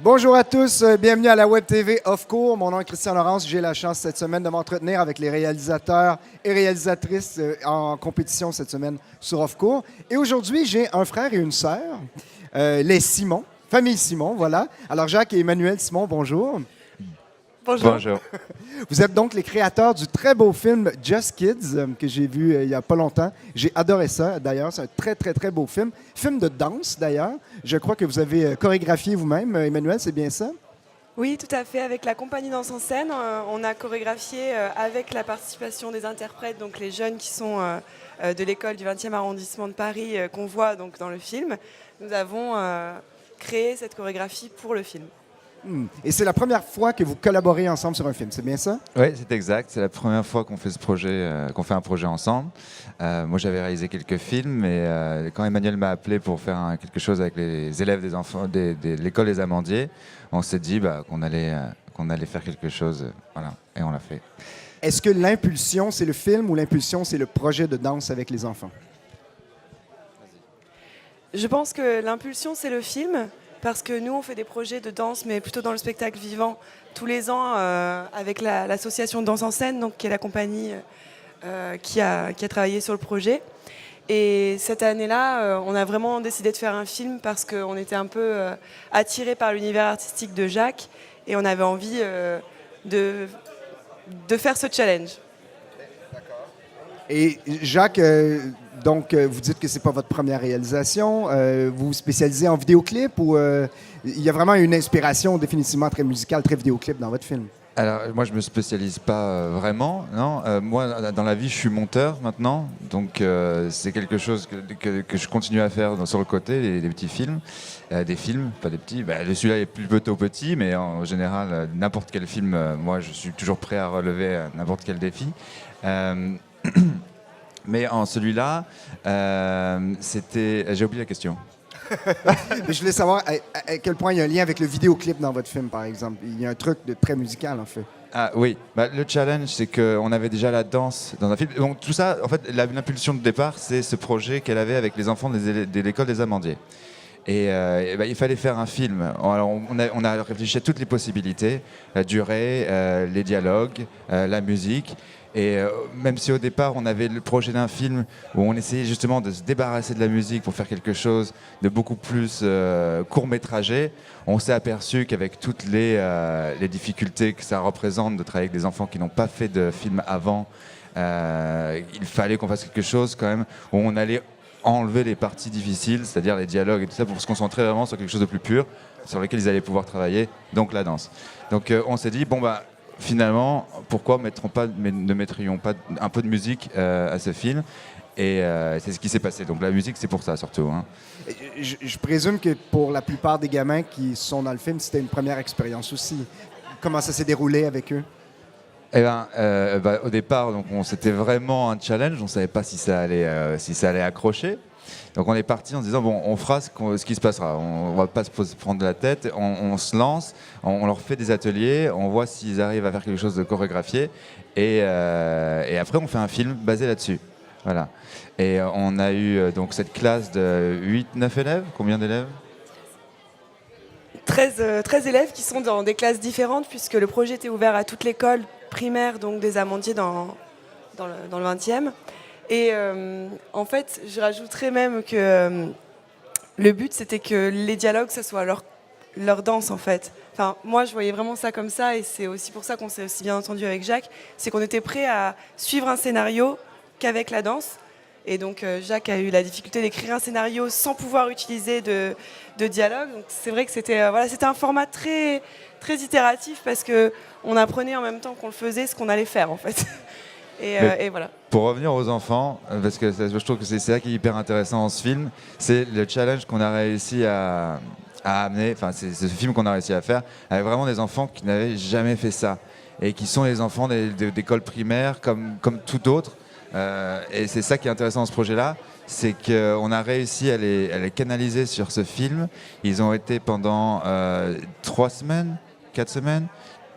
Bonjour à tous, bienvenue à la Web TV Off-Cours. Mon nom est Christian Laurence. J'ai la chance cette semaine de m'entretenir avec les réalisateurs et réalisatrices en compétition cette semaine sur Off-Cours. Et aujourd'hui, j'ai un frère et une sœur, les Simon, famille Simon, voilà. Alors Jacques et Emmanuel Simon, bonjour. Bonjour. Bonjour. Vous êtes donc les créateurs du très beau film Just Kids, que j'ai vu il n'y a pas longtemps. J'ai adoré ça, d'ailleurs. C'est un très, très, très beau film. Film de danse, d'ailleurs. Je crois que vous avez chorégraphié vous-même. Emmanuel, c'est bien ça? Oui, tout à fait. Avec la compagnie Danse en scène, on a chorégraphié avec la participation des interprètes, donc les jeunes qui sont de l'école du 20e arrondissement de Paris qu'on voit donc dans le film. Nous avons créé cette chorégraphie pour le film. Et c'est la première fois que vous collaborez ensemble sur un film, c'est bien ça? Oui, c'est exact. C'est la première fois qu'on fait ce projet, qu'on fait un projet ensemble. Moi, j'avais réalisé quelques films, et quand Emmanuel m'a appelé pour faire quelque chose avec les élèves des enfants de l'école des Amandiers, on s'est dit qu'on allait faire quelque chose, voilà, et on l'a fait. Est-ce que l'impulsion, c'est le film ou l'impulsion, c'est le projet de danse avec les enfants? Je pense que l'impulsion, c'est le film. Parce que nous, on fait des projets de danse, mais plutôt dans le spectacle vivant, tous les ans, avec l'association Danse en scène, donc, qui est la compagnie qui a travaillé sur le projet. Et cette année-là, on a vraiment décidé de faire un film parce qu'on était un peu attirés par l'univers artistique de Jacques et on avait envie de faire ce challenge. Et Jacques, vous dites que c'est pas votre première réalisation. Vous vous spécialisez en vidéoclip ou il y a vraiment une inspiration définitivement très musicale, très vidéoclip dans votre film? Alors, moi, je me spécialise pas vraiment, non. Moi, dans la vie, je suis monteur maintenant, donc c'est quelque chose que je continue à faire sur le côté, les petits films, des films, pas des petits. Celui-là est plutôt petit, mais en général, n'importe quel film, moi, je suis toujours prêt à relever n'importe quel défi. Mais en celui-là, j'ai oublié la question. Mais je voulais savoir à quel point il y a un lien avec le vidéoclip dans votre film, par exemple. Il y a un truc de très musical, en fait. Ah oui, le challenge, c'est qu'on avait déjà la danse dans un film. Donc tout ça, en fait, l'impulsion de départ, c'est ce projet qu'elle avait avec les enfants de l'école des Amandiers. Et il fallait faire un film. Alors, on a réfléchi à toutes les possibilités, la durée, les dialogues, la musique. Et même si au départ on avait le projet d'un film où on essayait justement de se débarrasser de la musique pour faire quelque chose de beaucoup plus court-métragé, on s'est aperçu qu'avec toutes les difficultés que ça représente de travailler avec des enfants qui n'ont pas fait de film avant, il fallait qu'on fasse quelque chose quand même où on allait enlever les parties difficiles, c'est-à-dire les dialogues et tout ça, pour se concentrer vraiment sur quelque chose de plus pur, sur lequel ils allaient pouvoir travailler, donc la danse. Donc on s'est dit, finalement, pourquoi ne mettrions pas un peu de musique à ce film? Et c'est ce qui s'est passé. Donc la musique, c'est pour ça surtout. Hein. Je présume que pour la plupart des gamins qui sont dans le film, c'était une première expérience aussi. Comment ça s'est déroulé avec eux? Au départ, c'était vraiment un challenge. On ne savait pas si ça allait accrocher. Donc on est parti en se disant on fera ce qui se passera. On va pas se prendre la tête. On se lance. On leur fait des ateliers. On voit s'ils arrivent à faire quelque chose de chorégraphié. Et après on fait un film basé là-dessus. Voilà. Et on a eu donc cette classe de 8-9 élèves. Combien d'élèves? 13 élèves qui sont dans des classes différentes puisque le projet était ouvert à toute l'école primaire donc des Amandiers dans le 20e. Et en fait, je rajouterais même que le but, c'était que les dialogues, ça soit leur danse, en fait. Enfin, moi, je voyais vraiment ça comme ça, et c'est aussi pour ça qu'on s'est aussi bien entendu avec Jacques, c'est qu'on était prêt à suivre un scénario qu'avec la danse. Et donc, Jacques a eu la difficulté d'écrire un scénario sans pouvoir utiliser de dialogue. Donc, c'est vrai que c'était un format très, très itératif, parce qu'on apprenait en même temps qu'on le faisait ce qu'on allait faire, en fait. Et voilà. Pour revenir aux enfants, parce que je trouve que c'est ça qui est hyper intéressant dans ce film, c'est le challenge qu'on a réussi à amener, enfin c'est ce film qu'on a réussi à faire, avec vraiment des enfants qui n'avaient jamais fait ça, et qui sont les enfants d'école primaire comme tout autre. Et c'est ça qui est intéressant dans ce projet-là, c'est qu'on a réussi à les canaliser sur ce film. Ils ont été pendant 3 semaines, 4 semaines,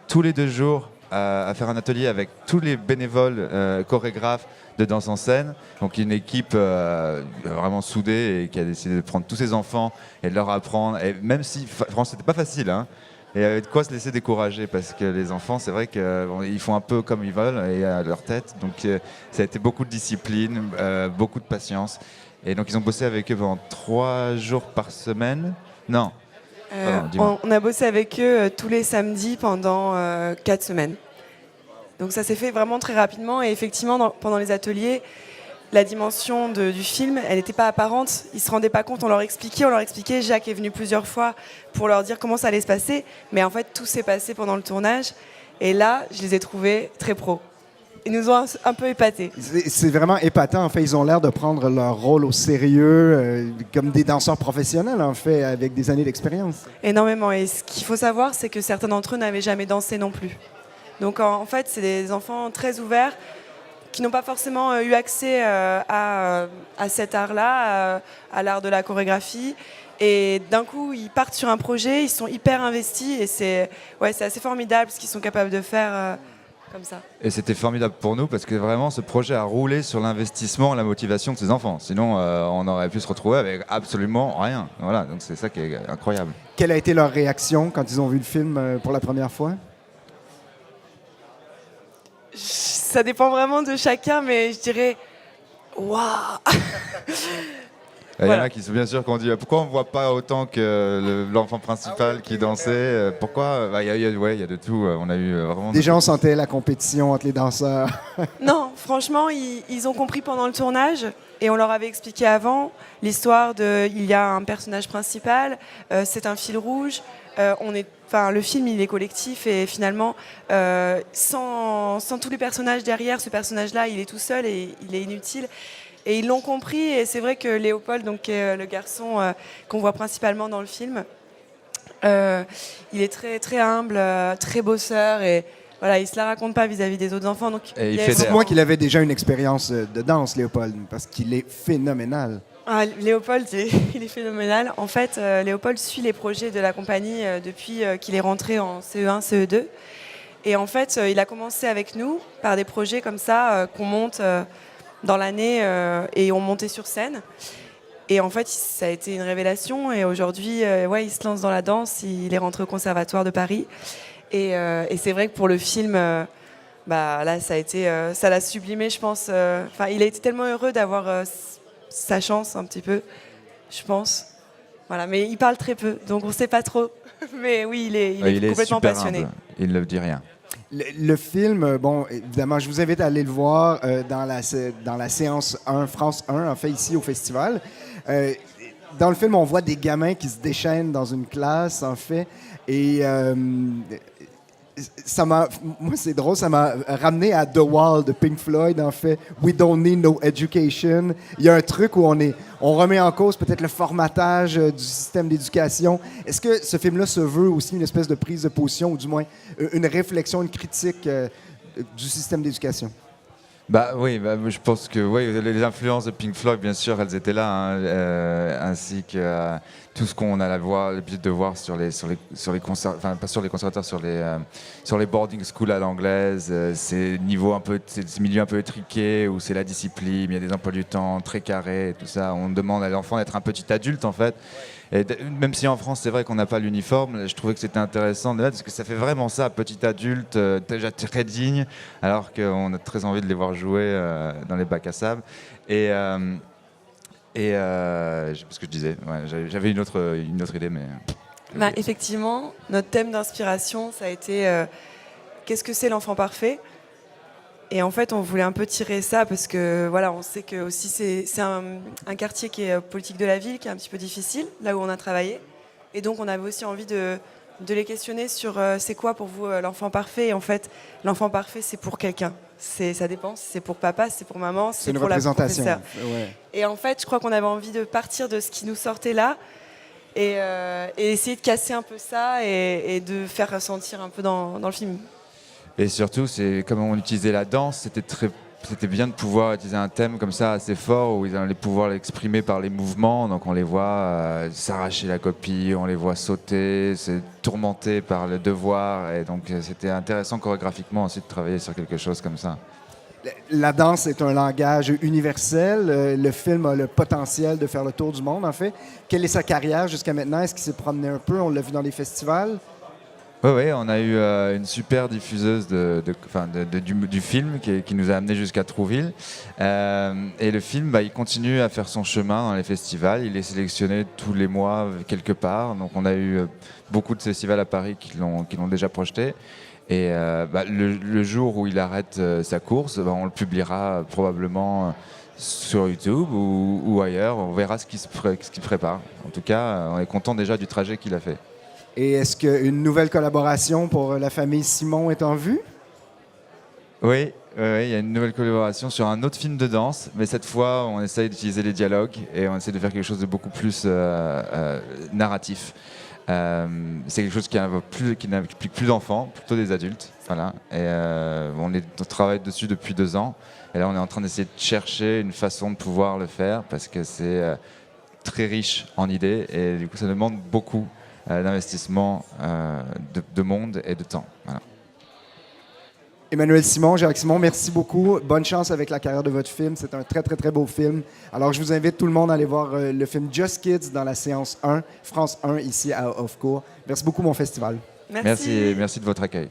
tous les 2 jours, à faire un atelier avec tous les bénévoles chorégraphes de danse en scène. Donc une équipe vraiment soudée et qui a décidé de prendre tous ces enfants et de leur apprendre. Et même si, franchement, c'était pas facile, hein. Et de quoi se laisser décourager parce que les enfants, c'est vrai qu'ils font un peu comme ils veulent et à leur tête. Donc ça a été beaucoup de discipline, beaucoup de patience. Et donc ils ont bossé avec eux pendant 3 jours par semaine. Non. On a bossé avec eux tous les samedis pendant 4 semaines. Donc ça s'est fait vraiment très rapidement et effectivement pendant les ateliers, la dimension du film, elle n'était pas apparente. Ils ne se rendaient pas compte, on leur expliquait. Jacques est venu plusieurs fois pour leur dire comment ça allait se passer. Mais en fait, tout s'est passé pendant le tournage. Et là, je les ai trouvés très pros. Ils nous ont un peu épatés. C'est vraiment épatant. En fait, ils ont l'air de prendre leur rôle au sérieux, comme des danseurs professionnels, en fait, avec des années d'expérience. Énormément. Et ce qu'il faut savoir, c'est que certains d'entre eux n'avaient jamais dansé non plus. Donc en fait, c'est des enfants très ouverts, qui n'ont pas forcément eu accès à cet art-là, à l'art de la chorégraphie. Et d'un coup, ils partent sur un projet, ils sont hyper investis et c'est assez formidable ce qu'ils sont capables de faire comme ça. Et c'était formidable pour nous parce que vraiment ce projet a roulé sur l'investissement et la motivation de ces enfants. Sinon, on aurait pu se retrouver avec absolument rien. Voilà, donc c'est ça qui est incroyable. Quelle a été leur réaction quand ils ont vu le film pour la première fois? Ça dépend vraiment de chacun, mais je dirais waouh. Il y en a qui sont bien sûr qu'on dit pourquoi on ne voit pas autant que l'enfant principal qui dansait. Pourquoi il y a de tout. On a eu vraiment. Déjà, on sentait la compétition entre les danseurs. Non, franchement, ils ont compris pendant le tournage et on leur avait expliqué avant l'histoire il y a un personnage principal, c'est un fil rouge. Le film, il est collectif et finalement, sans tous les personnages derrière, ce personnage-là, il est tout seul et il est inutile. Et ils l'ont compris et c'est vrai que Léopold, donc, le garçon qu'on voit principalement dans le film, il est très, très humble, très bosseur et voilà, il se la raconte pas vis-à-vis des autres enfants. Donc, Dites-moi qu'il avait déjà une expérience de danse, Léopold, parce qu'il est phénoménal. Léopold, il est phénoménal. En fait, Léopold suit les projets de la compagnie depuis qu'il est rentré en CE1, CE2. Et en fait, il a commencé avec nous par des projets comme ça qu'on monte dans l'année et on montait sur scène. Et en fait, ça a été une révélation. Et aujourd'hui, il se lance dans la danse. Il est rentré au Conservatoire de Paris. Et c'est vrai que pour le film, là, ça l'a sublimé, je pense. Il a été tellement heureux d'avoir sa chance un petit peu, je pense. Voilà, mais il parle très peu, donc on ne sait pas trop. Mais oui, il est complètement passionné. Humble. Il ne dit rien. Le film, bon, évidemment, je vous invite à aller le voir dans la séance 1, France 1, en fait, ici au festival. Dans le film, on voit des gamins qui se déchaînent dans une classe, en fait, et moi, c'est drôle, ça m'a ramené à The Wall de Pink Floyd, en fait. We don't need no education. Il y a un truc où on remet en cause peut-être le formatage du système d'éducation. Est-ce que ce film-là se veut aussi une espèce de prise de position, ou du moins une réflexion, une critique du système d'éducation? Oui, je pense que les influences de Pink Floyd, bien sûr, elles étaient là, hein, ainsi que tout ce qu'on a l'habitude de voir sur les pas sur les conservatoires, sur les boarding schools à l'anglaise, ces milieux un peu étriqués où c'est la discipline, il y a des emplois du temps très carrés, tout ça. On demande à l'enfant d'être un petit adulte, en fait. Et même si en France, c'est vrai qu'on n'a pas l'uniforme, je trouvais que c'était intéressant de là, parce que ça fait vraiment ça, petit adulte, déjà très digne, alors qu'on a très envie de les voir jouer dans les bacs à sable. Je sais pas ce que je disais, j'avais une autre idée, mais... Effectivement, notre thème d'inspiration, ça a été qu'est-ce que c'est l'enfant parfait ? Et en fait, on voulait un peu tirer ça parce que voilà, on sait que aussi c'est un quartier qui est politique de la ville, qui est un petit peu difficile, là où on a travaillé. Et donc, on avait aussi envie de les questionner sur c'est quoi pour vous l'enfant parfait. Et en fait, l'enfant parfait, c'est pour quelqu'un. Ça dépend, c'est pour papa, c'est pour maman, c'est pour la professeure. Ouais. Et en fait, je crois qu'on avait envie de partir de ce qui nous sortait là et essayer de casser un peu ça et de faire ressentir un peu dans le film. Et surtout, c'est comme on utilisait la danse, c'était très c'était bien de pouvoir utiliser un thème comme ça assez fort où ils allaient pouvoir l'exprimer par les mouvements. Donc on les voit s'arracher la copie, on les voit sauter, se tourmenter par le devoir. Et donc c'était intéressant chorégraphiquement aussi de travailler sur quelque chose comme ça. La danse est un langage universel. Le film a le potentiel de faire le tour du monde, en fait. Quelle est sa carrière jusqu'à maintenant? Est-ce qu'il s'est promené un peu? On l'a vu dans les festivals. Oui, on a eu une super diffuseuse du film qui nous a amené jusqu'à Trouville. Et le film, il continue à faire son chemin dans les festivals. Il est sélectionné tous les mois quelque part. Donc on a eu beaucoup de festivals à Paris qui l'ont déjà projeté. Et le jour où il arrête sa course, on le publiera probablement sur YouTube ou ailleurs. On verra ce qu'il prépare. En tout cas, on est content déjà du trajet qu'il a fait. Et est-ce qu'une nouvelle collaboration pour la famille Simon est en vue? Oui, il y a une nouvelle collaboration sur un autre film de danse, mais cette fois, on essaye d'utiliser les dialogues et on essaie de faire quelque chose de beaucoup plus narratif. C'est quelque chose qui n'implique plus d'enfants, plutôt des adultes. Voilà. Et on travaille dessus depuis 2 ans. Et là, on est en train d'essayer de chercher une façon de pouvoir le faire parce que c'est très riche en idées et du coup, ça demande beaucoup d'investissement de monde et de temps. Voilà. Emmanuel Simon, Jacques Simon, merci beaucoup. Bonne chance avec la carrière de votre film. C'est un très, très, très beau film. Alors, je vous invite tout le monde à aller voir le film Just Kids dans la séance 1, France 1, ici à Off-Court. Merci beaucoup, mon festival. Merci de votre accueil.